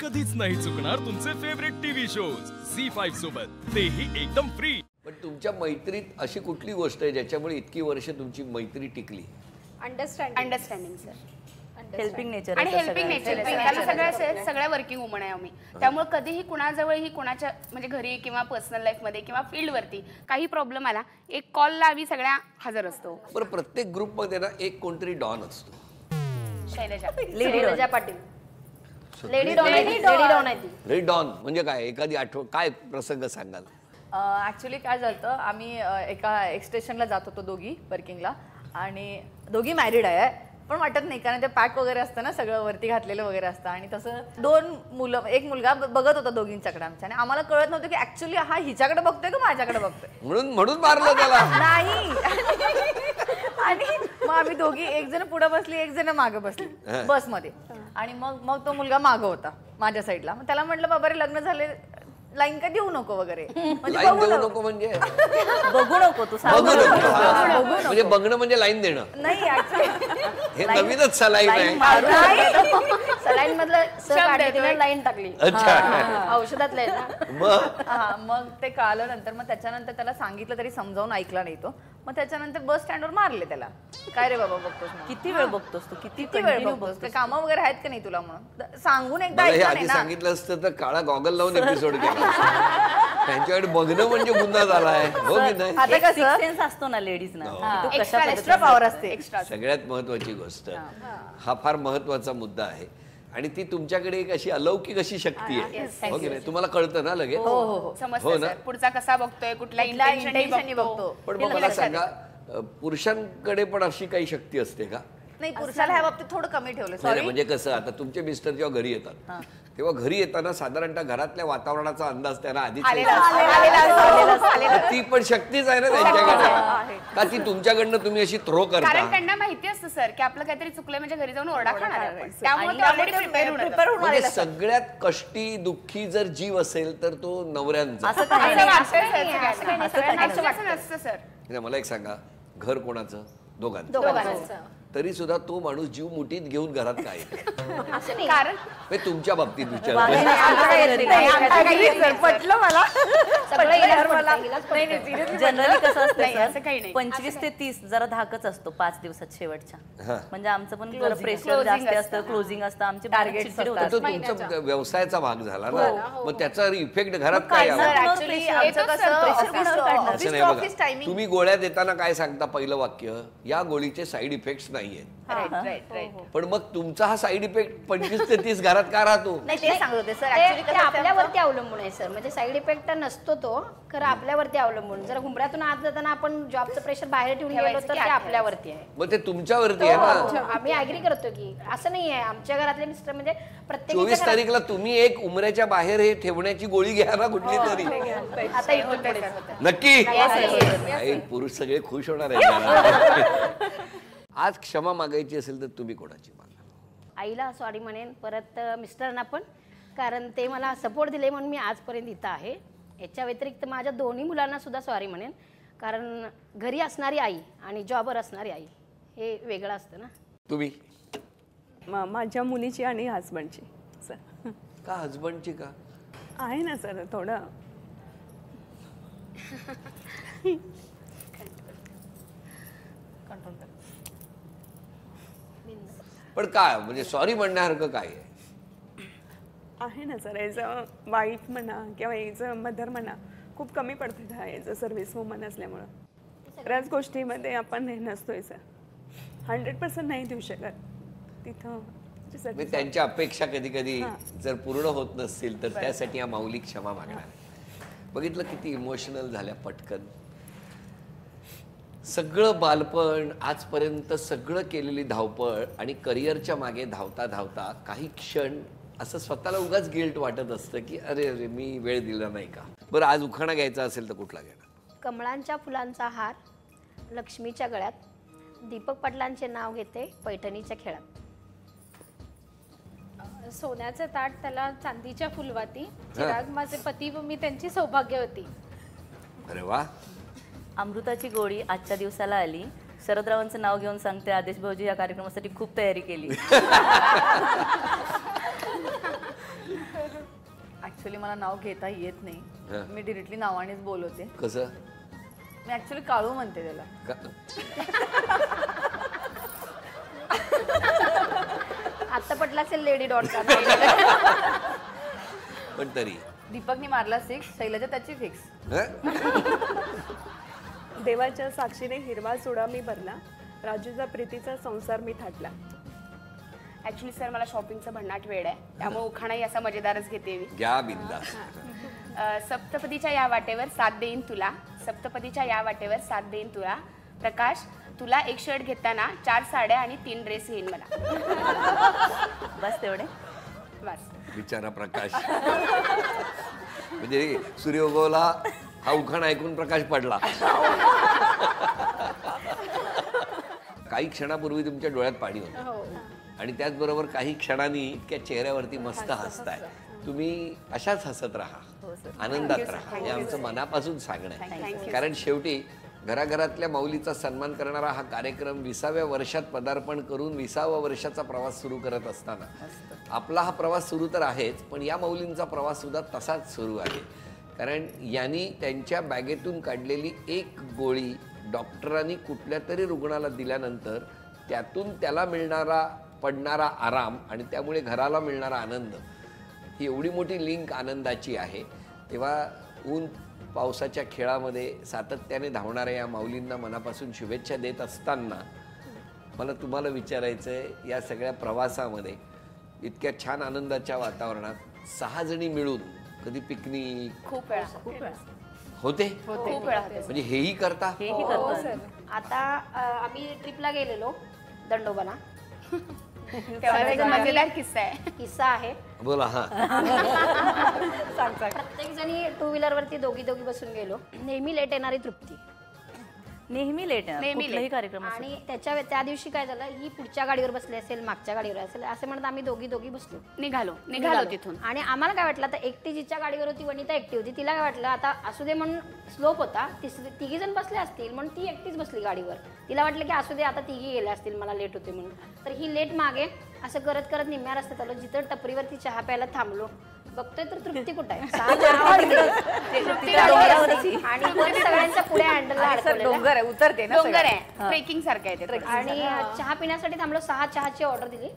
कधीच नाही चुकणार तुमचे फेवरेट टीव्ही शोज झी5 सोबत, तेही एकदम फ्री। पण तुमच्या मैत्रीत अशी कुठली गोष्ट आहे ज्याच्यामुळे इतकी वर्ष तुमची मैत्री टिकली? अंडरस्टँडिंग सर, हेल्पिंग नेचर आणि हेल्पिंग नेचर आहे। सगळ्या वर्किंग वुमन आहे आम्ही, त्यामुळे कधीही कुणाजवळही कुणाच्या म्हणजे घरी किंवा पर्सनल लाईफ मध्ये किंवा फील्ड वरती काही प्रॉब्लेम आला, एक कॉलला आम्ही सगळ्या हजर असतो। बरं, प्रत्येक ग्रुप मध्ये ना एक कोणतरी डॉन असतो। शैलजा पाटील लेडी डॉन आहे ती। लेडी डॉन म्हणजे काय? एखादी काय प्रसंग सांगाल? ऍक्च्युली काय झालं, आम्ही एका एक्सटेशनला जात होतो दोघी वर्किंगला, आणि दोघी मॅरिड आहे पण वाटत नाही, कारण ते पॅक वगैरे असतं ना, सगळं वरती घातलेलं वगैरे असतं, आणि तसं दोन मुलं एक मुलगा बघत होता दोघींच्याकडे आमच्या, आणि आम्हाला कळत नव्हतं की ऍक्च्युली हा हिच्याकडे बघतोय का माझ्याकडे बघतोय, म्हणून मारलं त्याला नाही। आणि मग आम्ही दोघी, एक जण पुढे बसली एक जण मागे बसली बसमध्ये, आणि मग तो मुलगा मागं होता माझ्या साईडला। मग त्याला म्हटलं, बाबा रे लग्न झाले, लाईन का देऊ नको वगैरे, लाईन देऊ नको म्हणजे बघू नको तू, म्हणजे बघणं म्हणजे लाईन देणं नाही, हे नवीनच सलाईन आहे। सलाईन मधलं लाईन टाकली औषधातलं मग ते कळालं नंतर, मग त्याच्यानंतर त्याला सांगितलं तरी समजावून ऐकला नाही तो, मग त्याच्यानंतर बस स्टँडवर मारले त्याला। काय रे बाबा बघतोस, किती वेळ बघतोस तू, किती वेळ बघतोस, काय कामं वगैरे आहेत का नाही तुला, म्हणून सांगून एकदा आधी सांगितलं असतं तर काळा गॉगल लावून एपिसोड केला। त्यांच्याकडे बघणं म्हणजे गुन्हा झालाय, हो की नाही? आता कसं सेन्स असतो ना लेडीजना, एक्स्ट्रा पॉवर असते। सगळ्यात महत्वाची गोष्ट, हा फार महत्वाचा मुद्दा आहे, आणि ती तुमच्याकडे एक अशी अलौकिक अशी शक्ती आहे, हो की नाही? तुम्हाला कळतं ना लगेच, हो ना, पुढचा कसा बघतोय, कुठला इंटेन्शननी बघतो। पण मग मला सांगा, पुरुषांकडे पण अशी काही शक्ती असते का? नाही, पुरुषाला ह्या बाबतीत थोडं कमी ठेवलं। म्हणजे कसं, आता तुमचे मिस्टर जेव्हा घरी येतात तेव्हा घरी येताना साधारणतः घरातल्या वातावरणाचा अंदाज त्यांना आधीच, ती पण शक्तीच आहे ना त्यांच्याकडे, का ती तुमच्याकडनं तुम्ही अशी थ्रो करता? कारण त्यांना माहिती असतं सर की आपलं काहीतरी चुकलं म्हणजे घरी जाऊन ओरडा खाणार आहे, त्यामुळे ते ऑलरेडी प्रिपेअर होऊन म्हणजे सगळ्यात कष्टी दुःखी जर जीव असेल तर तो नवऱ्यांचा। सर मला एक सांगा, घर कोणाचं? दोघांचं। तरी सुद्धा तो माणूस जीव मुठीत घेऊन घरात काय कारण तुमच्या बाबतीत विचार पटलं मला। जनरली कसं असतं, 25 ते 30 जरा धाकच असतो 5 दिवसात शेवटच्या, म्हणजे आमचं पण प्रेशर जास्त असतं, क्लोजिंग असतं, आमचे टार्गेट होतात। तो तुमचा व्यवसायाचा भाग झाला ना, मग त्याचा इफेक्ट घरात काय? तुम्ही गोळ्या देताना काय सांगता? पहिलं वाक्य, या गोळीचे साईड इफेक्ट्स नाहीये। पण मग तुमचा हा साईड इफेक्ट 25 ते 30 घरात का राहतो? नाही, ते सांगत होते सर, ऍक्च्युअली आपल्यावरती अवलंबून आहे सर, म्हणजे साईड इफेक्ट तर नसतो तो, खरं आपल्यावरती अवलंबून। जर घुमऱ्यातून आत जाताना आपण जॉबचं प्रेशर बाहेर ठेवून गेलो तर ते आपल्यावरती आहे। मग ते तुमच्यावरती आहे ना? आम्ही ऍग्री करतो की असं नाही आहे, आमच्या घरातले मिस्टर म्हणजे प्रत्येक 24 तारीखला तुम्ही एक उमऱ्याच्या बाहेर हे ठेवण्याची गोळी घ्या ना कुठली तरी, आता नक्की पुरुष सगळे खुश होणार आहेत। आज क्षमा मागायची असेल तर तुम्ही कोणाची मागा? आईला सॉरी म्हणेन, परत मिस्टरांना पण, कारण ते मला सपोर्ट दिले म्हणून मी आजपर्यंत इथं आहे। याच्या व्यतिरिक्त माझ्या दोन्ही मुलांना सुद्धा सॉरी म्हणेन, कारण घरी असणारी आई आणि जॉबवर असणारी आई हे वेगळं असतं ना। तुम्ही? माझ्या मुलीची आणि हसबंडची सर। का हसबंडची का? आहे ना सर थोडं पण काय म्हणजे सॉरी म्हणण्यासारखं काय आहे ना सर? ॲज अ वाईफ म्हणा किंवा ॲज अ मदर म्हणा, खूप कमी पडते ॲज अ सर्व्हिस वुमन असल्यामुळं बऱ्याच गोष्टीमध्ये आपण हे नसतोय सर, 100% नाही देऊ शकत तिथं। त्यांच्या अपेक्षा कधी कधी जर पूर्ण होत नसतील तर त्यासाठी या माऊली क्षमा मागणार। बघितलं किती इमोशनल झाल्या पटकन। सगळं बालपण, आजपर्यंत सगळं केलेली धावपळ आणि करिअरच्या मागे धावता धावता काही क्षण असं स्वतःला उगाच गिल्ट वाटत असतं की अरे अरे मी वेळ दिला नाही का? बरं, आज उखाणा घ्यायचा असेल तर कुठला घेणार? कमळांच्या फुलांचा हार लक्ष्मीच्या गळ्यात, दीपक पाटलांचे नाव घेते पैठणीच्या खेळात। सोन्याचं ताट त्याला चांदीच्या फुलवाती, चिराग माझे पती व मी त्यांची सौभाग्यवती। अरे वा। अमृताची गोळी आजच्या दिवसाला आली, शरदरावांचं नाव घेऊन सांगते, आदेश भाऊजी या कार्यक्रमासाठी खूप तयारी केली। ऍक्च्युली मला नाव घेता येत हा. नाही, मी डिरेक्टली नावानेच बोलवते. कसं मी ऍक्च्युली काळू म्हणते त्याला. आता पटला असेल लेडी डॉटचा. पण तरी दीपकनी मारला 6, शैलजा त्याची फिक्स. देवाच्या साक्षीने हिरवा चुडा मी भरला, राजूचा प्रीतीचा संसार मी थाटला. ऍक्च्युली सर मला शॉपिंगचा भन्नाट वेळ आहे, त्यामुळे उखाणाही असा मजेदारच घेते मी. घ्या बिंदास. सप्तपदीच्या या वाटेवर साथ देईन तुला, सप्तपदीच्या या वाटेवर साथ देईन तुला. प्रकाश, तुला एक शर्ट घेताना 4 साड्या आणि 3 ड्रेस येईन मला. बस तेवढे. बस. बिचारा प्रकाश. म्हणजे सूर्य उगवला हा उखाणा ऐकून प्रकाश पडला. काही क्षणापूर्वी तुमच्या डोळ्यात पाणी होतं आणि त्याचबरोबर काही क्षणांनी इतक्या चेहऱ्यावरती मस्त हसताय. तुम्ही अशाच हसत राहा, आनंदात राहा, हे आमचं मनापासून सांगणं आहे. कारण शेवटी घराघरातल्या माऊलीचा सन्मान करणारा हा कार्यक्रम 20व्या वर्षात पदार्पण करून 20व्या वर्षाचा प्रवास सुरू करत असताना आपला हा प्रवास सुरू तर आहेच, पण या माऊलींचा प्रवास सुद्धा तसाच सुरू आहे. कारण यांनी त्यांच्या बॅगेतून काढलेली एक गोळी डॉक्टरांनी कुठल्या तरी रुग्णाला दिल्यानंतर त्यातून त्याला पडणारा आराम आणि त्यामुळे घराला मिळणारा आनंद, ही एवढी मोठी लिंक आनंदाची आहे. तेव्हा ऊन पावसाच्या खेळामध्ये सातत्याने धावणाऱ्या या माऊलींना मनापासून शुभेच्छा देत असताना मला तुम्हाला विचारायचं आहे, या सगळ्या प्रवासामध्ये इतक्या छान आनंदाच्या वातावरणात 6 जणी मिळून कधी पिकनिक खूप वेळा होते? खूप वेळा होते. म्हणजे हेही करता? हेही करतो. आता आम्ही ट्रिपला गेलेलो दंडोबाला. तेव्हा एक मजेदार किस्सा आहे. बोला. हा. प्रत्येक जणी 2 व्हीलरवरती दोघी बसून गेलो. नेहमी लेट येणारी तृप्ती, नेहमी लेट कुठलाही कार्यक्रम असो. आणि त्या दिवशी काय झालं, ही पुढच्या गाडीवर बसली असेल, मागच्या गाडीवर असेल, असं म्हणत आम्ही दोघी बसलो, निघालो तिथून. आणि आम्हाला काय वाटलं, आता एकटी जिच्या गाडीवर होती, वनिता एकटी होती, तिला काय वाटलं आता असू दे म्हणून स्लोप होता, 3 जण बसले असतील म्हणून ती एकटीच बसली गाडीवर. तिला वाटलं की असू दे आता 3 गेल्या असतील, मला लेट होते म्हणून. तर ही लेट मागे असं करत निम्म्या रस्त्यात आलो. जिथं टपरीवरती चहा प्यायला थांबलो, बघतोय तर तृप्ती कुठे आहे. आणि सगळ्यांच्या पुढे हँडल डोंगर आहे, उतरते ना, डोंगर आहे, ट्रेकिंग सारखं आहे ते. आणि चहा पिण्यासाठी थांबलो. 6 चहाची ऑर्डर दिली.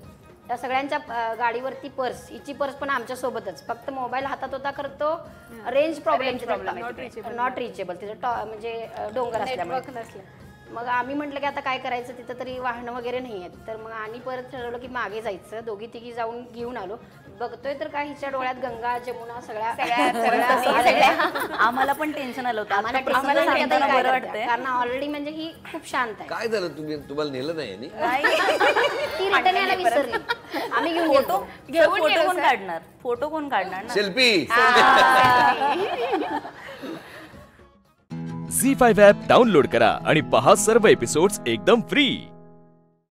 त्या सगळ्यांच्या गाडीवरती पर्स, हिची पर्स पण आमच्या सोबतच, फक्त मोबाईल हातात होता, करतो रेंज प्रॉब्लेम, नॉट रिचेबल, तिथं म्हणजे डोंगर असल्यामुळे. मग आम्ही म्हटलं की आता काय करायचं, तिथं तरी वाहनं वगैरे नाही आहेत. तर मग आणि परत ठरवलं की मागे जायचं. 2-3 जाऊन घेऊन आलो. बघतोय तर काय हिच्या डोळ्यात गंगा जमुना सगळ्या. आम्हाला पण टेन्शन आलं होतं. आम्हाला बरं वाटतंय, कारण ऑलरेडी म्हणजे ही खूप शांत आहे. काय झालं, तुम्हाला नेलं नाही? ती रिटर्न यायला विसरली. आम्ही घेऊन फोटो कोण काढणार सेल्फी. झी5 ॲप डाउनलोड करा आणि पहा सर्व एपिसोड्स एकदम फ्री.